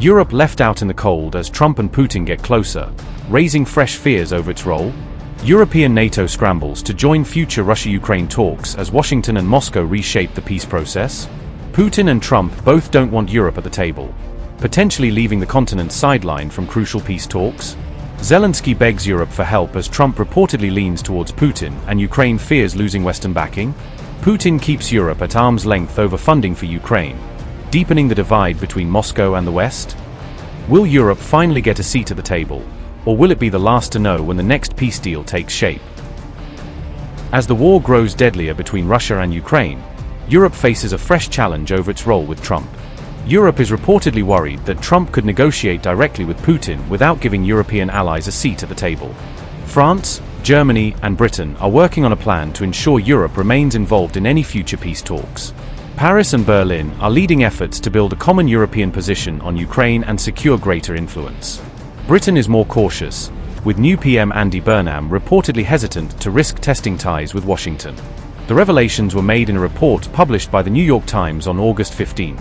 Europe left out in the cold as Trump and Putin get closer, raising fresh fears over its role? European NATO scrambles to join future Russia-Ukraine talks as Washington and Moscow reshape the peace process? Putin and Trump both don't want Europe at the table, potentially leaving the continent sidelined from crucial peace talks. Zelensky begs Europe for help as Trump reportedly leans towards Putin and Ukraine fears losing Western backing. Putin keeps Europe at arm's length over funding for Ukraine, deepening the divide between Moscow and the West. Will Europe finally get a seat at the table, or will it be the last to know when the next peace deal takes shape? As the war grows deadlier between Russia and Ukraine, Europe faces a fresh challenge over its role with Trump. Europe is reportedly worried that Trump could negotiate directly with Putin without giving European allies a seat at the table. France, Germany, and Britain are working on a plan to ensure Europe remains involved in any future peace talks. Paris and Berlin are leading efforts to build a common European position on Ukraine and secure greater influence. Britain is more cautious, with new PM Andy Burnham reportedly hesitant to risk testing ties with Washington. The revelations were made in a report published by the New York Times on August 15,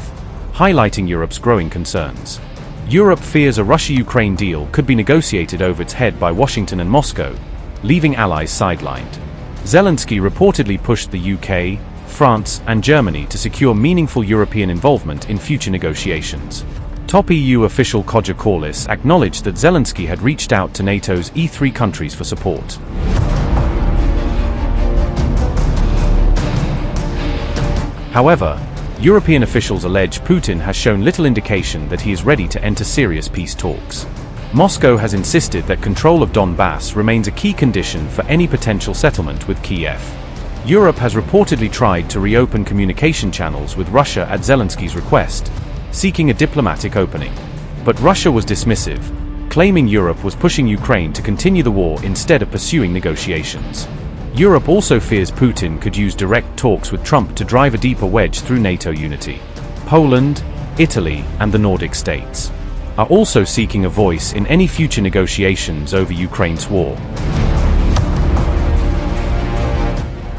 highlighting Europe's growing concerns. Europe fears a Russia-Ukraine deal could be negotiated over its head by Washington and Moscow, leaving allies sidelined. Zelensky reportedly pushed the UK, France, and Germany to secure meaningful European involvement in future negotiations. Top EU official Kaja Kallas acknowledged that Zelensky had reached out to NATO's E3 countries for support. However, European officials allege Putin has shown little indication that he is ready to enter serious peace talks. Moscow has insisted that control of Donbas remains a key condition for any potential settlement with Kiev. Europe has reportedly tried to reopen communication channels with Russia at Zelensky's request, seeking a diplomatic opening. But Russia was dismissive, claiming Europe was pushing Ukraine to continue the war instead of pursuing negotiations. Europe also fears Putin could use direct talks with Trump to drive a deeper wedge through NATO unity. Poland, Italy, and the Nordic states are also seeking a voice in any future negotiations over Ukraine's war.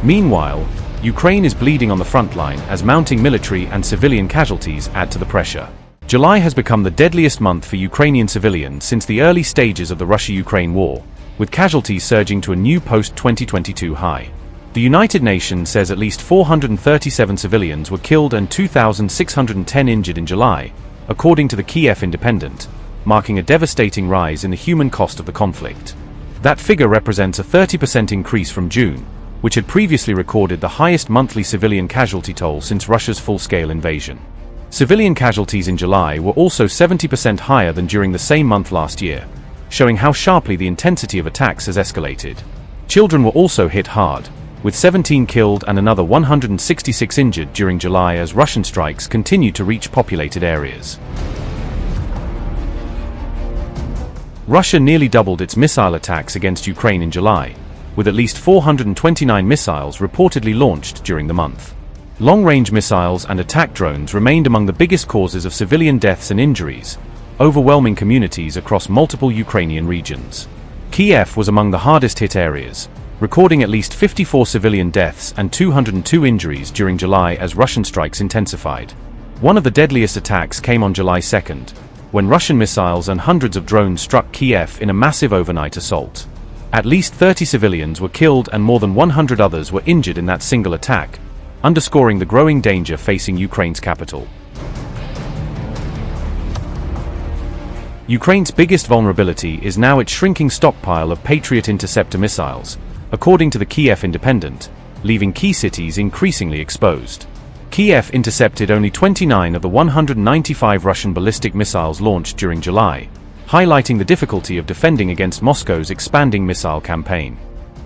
Meanwhile, Ukraine is bleeding on the front line as mounting military and civilian casualties add to the pressure. July has become the deadliest month for Ukrainian civilians since the early stages of the Russia-Ukraine war, with casualties surging to a new post-2022 high. The United Nations says at least 437 civilians were killed and 2,610 injured in July, according to the Kiev Independent, marking a devastating rise in the human cost of the conflict. That figure represents a 30% increase from June, which had previously recorded the highest monthly civilian casualty toll since Russia's full-scale invasion. Civilian casualties in July were also 70% higher than during the same month last year, showing how sharply the intensity of attacks has escalated. Children were also hit hard, with 17 killed and another 166 injured during July as Russian strikes continued to reach populated areas. Russia nearly doubled its missile attacks against Ukraine in July, with at least 429 missiles reportedly launched during the month. Long-range missiles and attack drones remained among the biggest causes of civilian deaths and injuries, overwhelming communities across multiple Ukrainian regions. Kiev was among the hardest-hit areas, recording at least 54 civilian deaths and 202 injuries during July as Russian strikes intensified. One of the deadliest attacks came on July 2nd, when Russian missiles and hundreds of drones struck Kiev in a massive overnight assault. At least 30 civilians were killed and more than 100 others were injured in that single attack, underscoring the growing danger facing Ukraine's capital. Ukraine's biggest vulnerability is now its shrinking stockpile of Patriot interceptor missiles, according to the Kiev Independent, leaving key cities increasingly exposed. Kiev intercepted only 29 of the 195 Russian ballistic missiles launched during July, highlighting the difficulty of defending against Moscow's expanding missile campaign.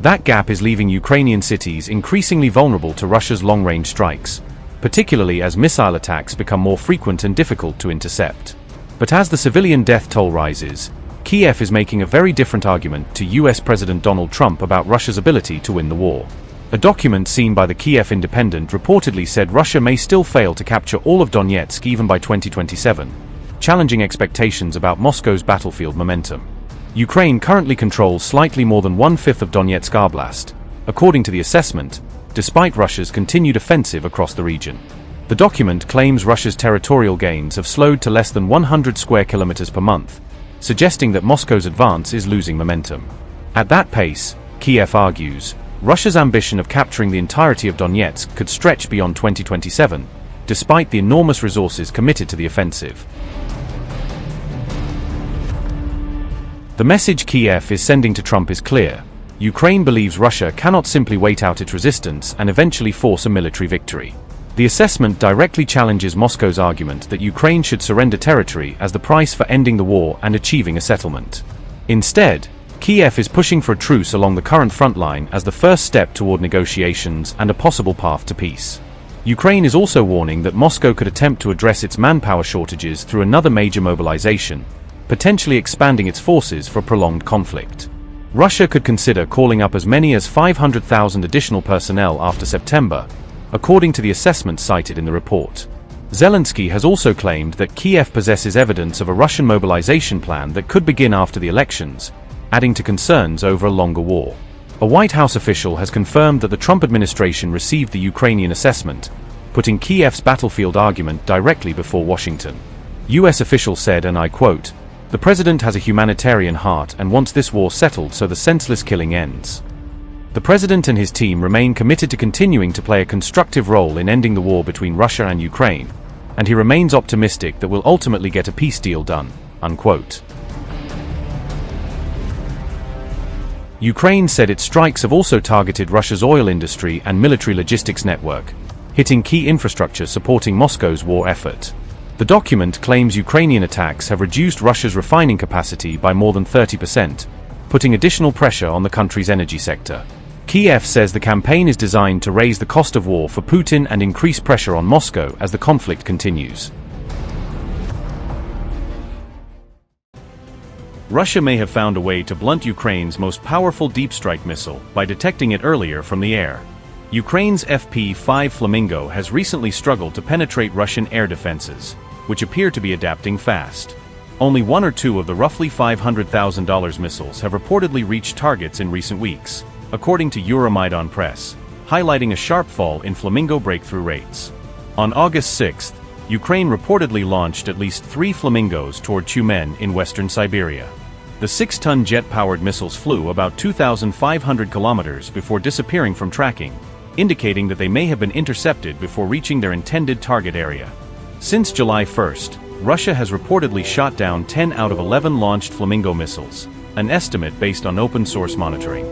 That gap is leaving Ukrainian cities increasingly vulnerable to Russia's long-range strikes, particularly as missile attacks become more frequent and difficult to intercept. But as the civilian death toll rises, Kiev is making a very different argument to US President Donald Trump about Russia's ability to win the war. A document seen by the Kiev Independent reportedly said Russia may still fail to capture all of Donetsk even by 2027, challenging expectations about Moscow's battlefield momentum. Ukraine currently controls slightly more than one-fifth of Donetsk Oblast, according to the assessment, despite Russia's continued offensive across the region. The document claims Russia's territorial gains have slowed to less than 100 square kilometers per month, suggesting that Moscow's advance is losing momentum. At that pace, Kiev argues, Russia's ambition of capturing the entirety of Donetsk could stretch beyond 2027, despite the enormous resources committed to the offensive. The message Kiev is sending to Trump is clear. Ukraine believes Russia cannot simply wait out its resistance and eventually force a military victory. The assessment directly challenges Moscow's argument that Ukraine should surrender territory as the price for ending the war and achieving a settlement. Instead, Kiev is pushing for a truce along the current front line as the first step toward negotiations and a possible path to peace. Ukraine is also warning that Moscow could attempt to address its manpower shortages through another major mobilization, potentially expanding its forces for a prolonged conflict. Russia could consider calling up as many as 500,000 additional personnel after September, according to the assessment cited in the report. Zelensky has also claimed that Kiev possesses evidence of a Russian mobilization plan that could begin after the elections, adding to concerns over a longer war. A White House official has confirmed that the Trump administration received the Ukrainian assessment, putting Kiev's battlefield argument directly before Washington. U.S. official said, and I quote, "The president has a humanitarian heart and wants this war settled so the senseless killing ends." The president and his team remain committed to continuing to play a constructive role in ending the war between Russia and Ukraine, and he remains optimistic that we'll ultimately get a peace deal done, unquote. Ukraine said its strikes have also targeted Russia's oil industry and military logistics network, hitting key infrastructure supporting Moscow's war effort. The document claims Ukrainian attacks have reduced Russia's refining capacity by more than 30%, putting additional pressure on the country's energy sector. Kiev says the campaign is designed to raise the cost of war for Putin and increase pressure on Moscow as the conflict continues. Russia may have found a way to blunt Ukraine's most powerful deep strike missile by detecting it earlier from the air. Ukraine's FP-5 Flamingo has recently struggled to penetrate Russian air defenses, which appear to be adapting fast. Only one or two of the roughly $500,000 missiles have reportedly reached targets in recent weeks, according to Euromaidan Press, highlighting a sharp fall in Flamingo breakthrough rates. On August 6th, Ukraine reportedly launched at least 3 Flamingos toward Tyumen in western Siberia. The 6-ton jet-powered missiles flew about 2,500 kilometers before disappearing from tracking, indicating that they may have been intercepted before reaching their intended target area. Since July 1st, Russia has reportedly shot down 10 out of 11 launched Flamingo missiles, an estimate based on open-source monitoring.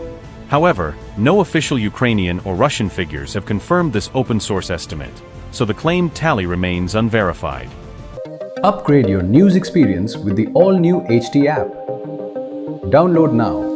However, no official Ukrainian or Russian figures have confirmed this open-source estimate, so the claimed tally remains unverified. Upgrade your news experience with the all-new HT app. Download now.